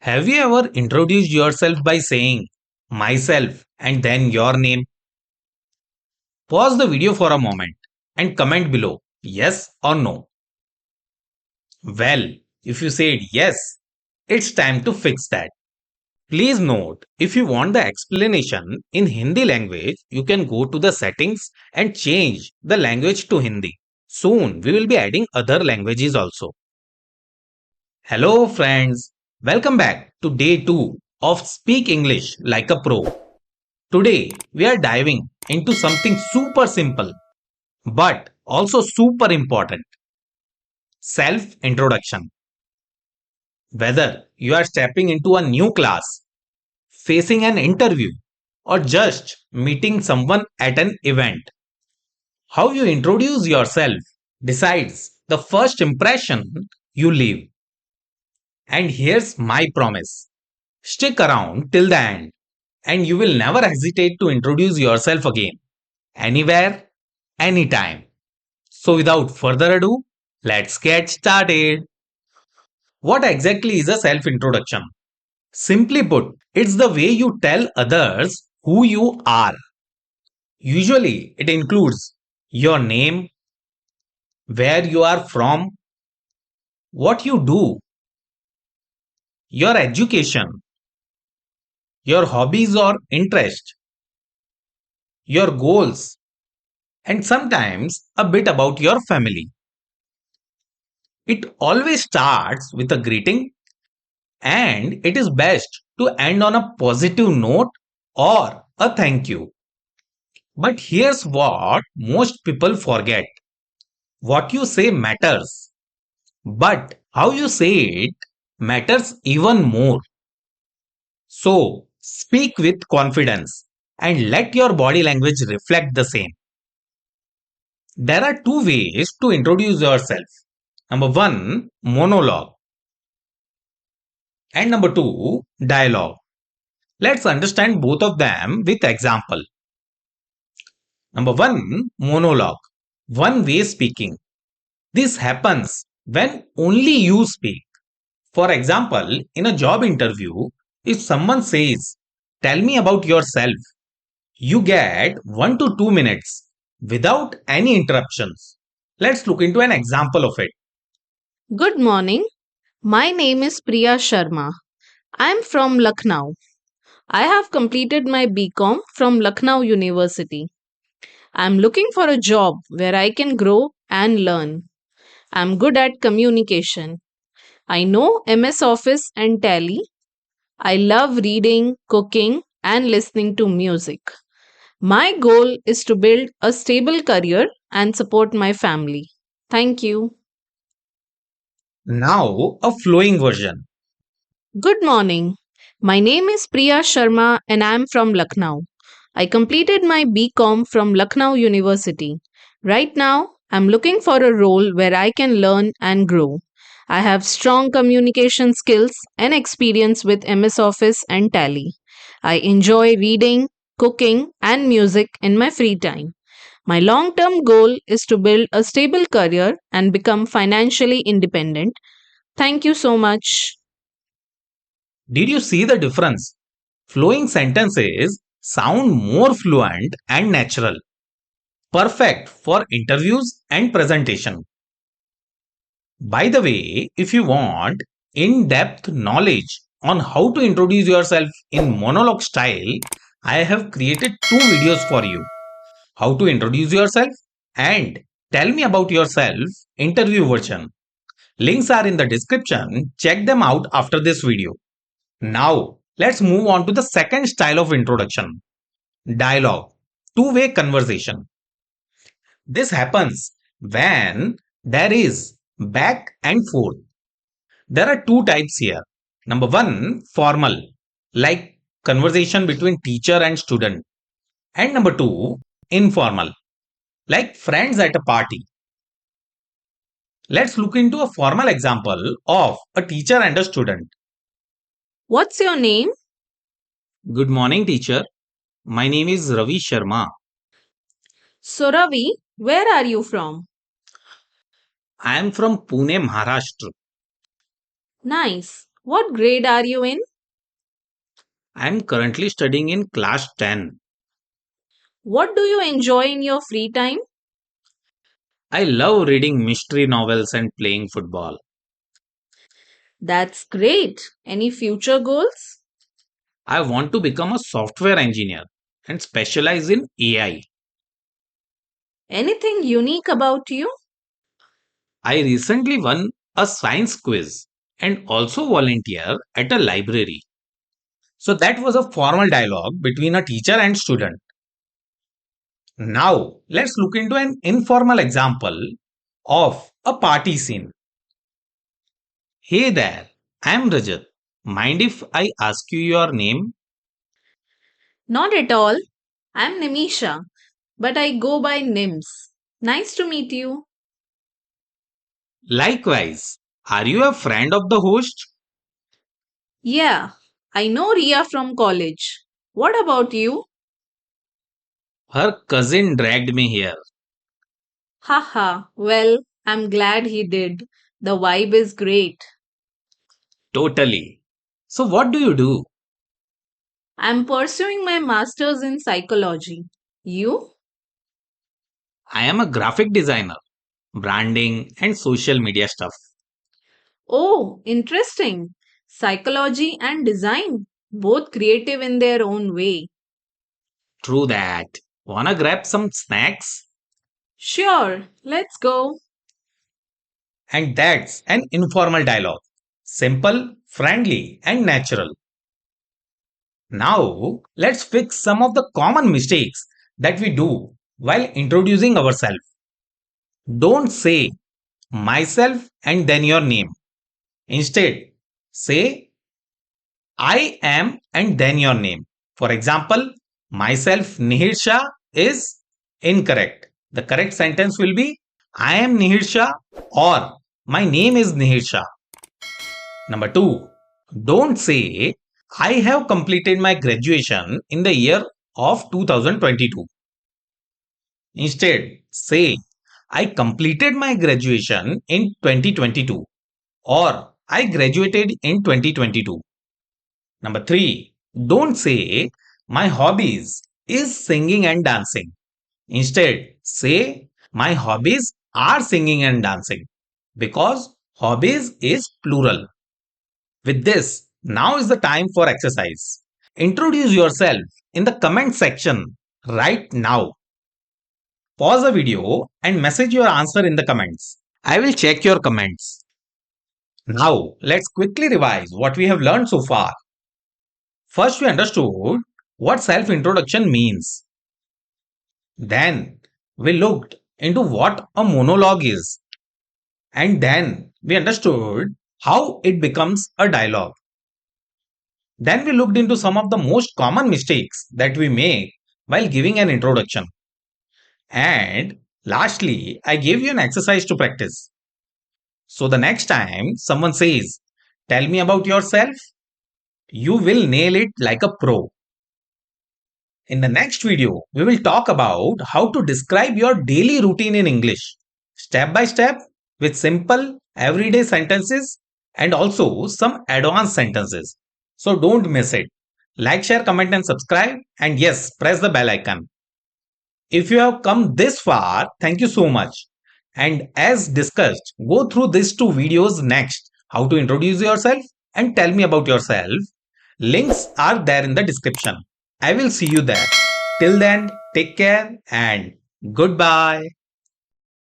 Have you ever introduced yourself by saying myself and then your name? Pause the video for a moment and comment below yes or no. Well, if you said yes, it's time to fix that. Please note, if you want the explanation in Hindi language, you can go to the settings and change the language to Hindi. Soon, we will be adding other languages also. Hello, friends. Welcome back to day 2 of Speak English Like a Pro. Today, we are diving into something super simple but also super important: self introduction. Whether you are stepping into a new class, facing an interview, or just meeting someone at an event, how you introduce yourself decides the first impression you leave. And here's my promise: stick around till the end, and you will never hesitate to introduce yourself again, anywhere, anytime. So, without further ado, let's get started. What exactly is a self introduction? Simply put, it's the way you tell others who you are. Usually, it includes your name, where you are from, what you do, your education, your hobbies or interests, your goals, and sometimes a bit about your family. It always starts with a greeting, and it is best to end on a positive note or a thank you. But here's what most people forget: what you say matters, but how you say it matters even more. So, speak with confidence and let your body language reflect the same. There are two ways to introduce yourself. Number one, monologue, and number two, dialogue. Let's understand both of them with example. Number one, monologue, one way speaking. This happens when only you speak. For example, in a job interview, if someone says, "Tell me about yourself," you get 1 to 2 minutes without any interruptions. Let's look into an example of it. Good morning. My name is Priya Sharma. I am from Lucknow. I have completed my BCom from Lucknow University. I am looking for a job where I can grow and learn. I am good at communication. I know MS Office and Tally. I love reading, cooking, and listening to music. My goal is to build a stable career and support my family. Thank you. Now, a flowing version. Good morning. My name is Priya Sharma and I am from Lucknow. I completed my BCom from Lucknow University. Right now, I'm looking for a role where I can learn and grow. I have strong communication skills and experience with MS Office and Tally. I enjoy reading, cooking, and music in my free time. My long term goal is to build a stable career and become financially independent. Thank you so much. Did you see the difference? Flowing sentences sound more fluent and natural, perfect for interviews and presentation. By the way, if you want in depth knowledge on how to introduce yourself in monologue style, I have created two videos for you: how to introduce yourself and tell me about yourself interview version. Links are in the description. Check them out after this video. Now, let's move on to the second style of introduction: dialogue, two-way conversation. This happens when there is back and forth. There are two types here. Number one, formal, like conversation between teacher and student. And number two, informal, like friends at a party. Let's look into a formal example of a teacher and a student. What's your name? Good morning, teacher. My name is Ravi Sharma. So, Ravi, where are you from? I am from Pune, Maharashtra. Nice. What grade are you in? I'm currently studying in class 10. What do you enjoy in your free time? I love reading mystery novels and playing football. That's great. Any future goals? I want to become a software engineer and specialize in AI. Anything unique about you? I recently won a science quiz and also volunteer at a library. So that was a formal dialogue between a teacher and student. Now let's look into an informal example of a party scene. Hey there, I'm Rajat. Mind if I ask you your name? Not at all. I'm Nimisha, but I go by Nims. Nice to meet you. Likewise, are you a friend of the host? Yeah, I know Ria from college. What about you? Her cousin dragged me here. Haha, well, I'm glad he did. The vibe is great. Totally. So, what do you do? I'm pursuing my master's in psychology. You? I am a graphic designer, branding, and social media stuff. Oh, interesting. Psychology and design, both creative in their own way. True that. Wanna grab some snacks? Sure, let's go. And that's an informal dialogue. Simple, friendly, and natural. Now, let's fix some of the common mistakes that we do while introducing ourselves. Don't say myself and then your name. Instead, say I am and then your name. For example, myself Nihir Shah is incorrect. The correct sentence will be I am Nihir Shah or my name is Nihir Shah. Number two, don't say I have completed my graduation in the year of 2022. Instead, say I completed my graduation in 2022 or I graduated in 2022. Number three, don't say my hobbies is singing and dancing. Instead, say my hobbies are singing and dancing because hobbies is plural. With this, now is the time for exercise. Introduce yourself in the comment section right now. Pause the video and message your answer in the comments. I will check your comments. Now, let's quickly revise what we have learned so far. First, we understood what self introduction means. Then, we looked into what a monologue is. And then, we understood how it becomes a dialogue. Then, we looked into some of the most common mistakes that we make while giving an introduction. And lastly, I gave you an exercise to practice. So, the next time someone says, tell me about yourself, you will nail it like a pro. In the next video, we will talk about how to describe your daily routine in English, step by step, with simple, everyday sentences and also some advanced sentences. So don't miss it. Like, share, comment, and subscribe. And yes, press the bell icon. If you have come this far, thank you so much. And as discussed, go through these two videos next, how to introduce yourself and tell me about yourself. Links are there in the description. I will see you there. Till then, take care and goodbye.